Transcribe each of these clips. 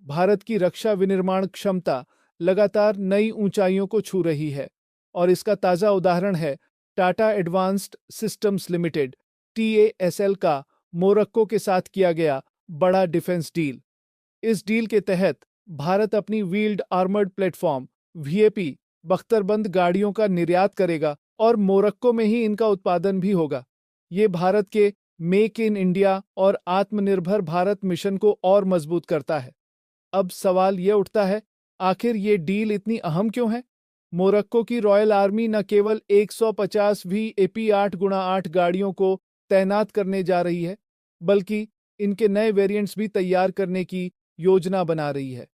भारत की रक्षा विनिर्माण क्षमता लगातार नई ऊंचाइयों को छू रही है और इसका ताज़ा उदाहरण है Tata advanced systems limited (TASL) का मोरक्को के साथ किया गया बड़ा डिफेंस डील। इस डील के तहत भारत अपनी व्हील्ड आर्मर्ड प्लेटफॉर्म (VAP) बख्तरबंद गाड़ियों का निर्यात करेगा और मोरक्को में ही इनका उत्पादन भी होगा। ये भारत के मेक इन इंडिया और आत्मनिर्भर भारत मिशन को और मजबूत करता है। अब सवाल ये उठता है, आखिर ये डील इतनी अहम क्यों है? मोरक्को की रॉयल आर्मी न केवल 150 VAP 8x8 गाड़ियों को तैनात करने जा रही है, बल्कि इनके नए वेरिएंट्स भी तैयार करने की योजना बना रही है।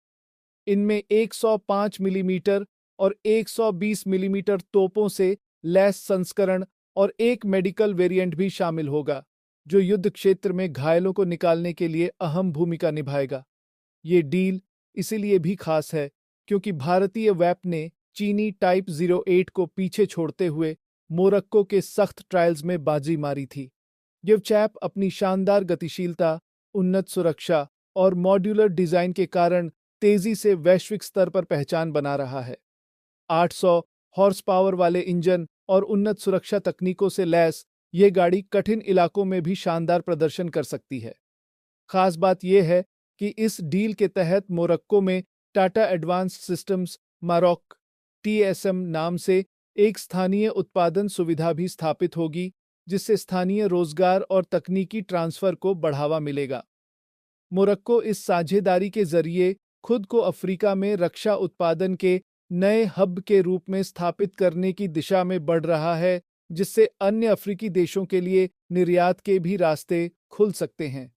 इनमें 105 मिलीमीटर और 120 मिलीमीटर तोपों से लैस संस्करण और एक मेडिकल वेरिएंट भी शामिल होगा, जो युद्ध क्षेत्र में घायलों को निकालने के लिए अहम भूमिका निभाएगा। ये डील इसीलिए भी खास है क्योंकि भारतीय वैप ने चीनी टाइप 08 को पीछे छोड़ते हुए मोरक्को के सख्त ट्रायल्स में बाजी मारी थी। ये चैप अपनी शानदार गतिशीलता, उन्नत सुरक्षा और मॉड्यूलर डिजाइन के कारण तेजी से वैश्विक स्तर पर पहचान बना रहा है। 800 हॉर्स पावर वाले इंजन और उन्नत सुरक्षा तकनीकों से लैस ये गाड़ी कठिन इलाकों में भी शानदार प्रदर्शन कर सकती है। खास बात यह है कि इस डील के तहत मोरक्को में टाटा एडवांस्ड सिस्टम्स मारोक (TSM) नाम से एक स्थानीय उत्पादन सुविधा भी स्थापित होगी, जिससे स्थानीय रोजगार और तकनीकी ट्रांसफर को बढ़ावा मिलेगा। मोरक्को इस साझेदारी के जरिए खुद को अफ्रीका में रक्षा उत्पादन के नए हब के रूप में स्थापित करने की दिशा में बढ़ रहा है, जिससे अन्य अफ्रीकी देशों के लिए निर्यात के भी रास्ते खुल सकते हैं।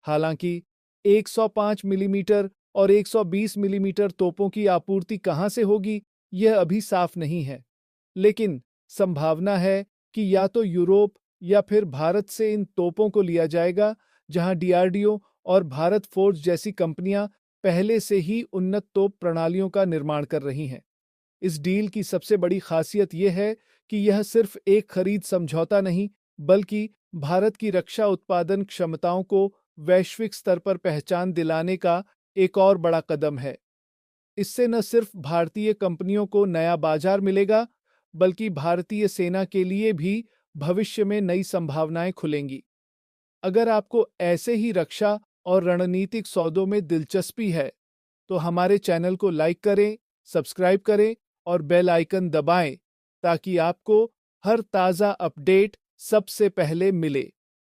हालांकि 105 मिलीमीटर और 120 मिलीमीटर तोपों की आपूर्ति कहां से होगी, यह अभी साफ नहीं है, लेकिन संभावना है कि या तो यूरोप या फिर भारत से इन तोपों को लिया जाएगा, जहां DRDO और भारत फोर्ज जैसी कंपनियां पहले से ही उन्नत तोप प्रणालियों का निर्माण कर रही हैं। इस डील की सबसे बड़ी खासियत यह है कि यह सिर्फ एक खरीद समझौता नहीं, बल्कि भारत की रक्षा उत्पादन क्षमताओं को वैश्विक स्तर पर पहचान दिलाने का एक और बड़ा कदम है। इससे न सिर्फ भारतीय कंपनियों को नया बाजार मिलेगा, बल्कि भारतीय सेना के लिए भी भविष्य में नई संभावनाएं खुलेंगी। अगर आपको ऐसे ही रक्षा और रणनीतिक सौदों में दिलचस्पी है, तो हमारे चैनल को लाइक करें, सब्सक्राइब करें और बेल आइकन दबाएं ताकि आपको हर ताज़ा अपडेट सबसे पहले मिले।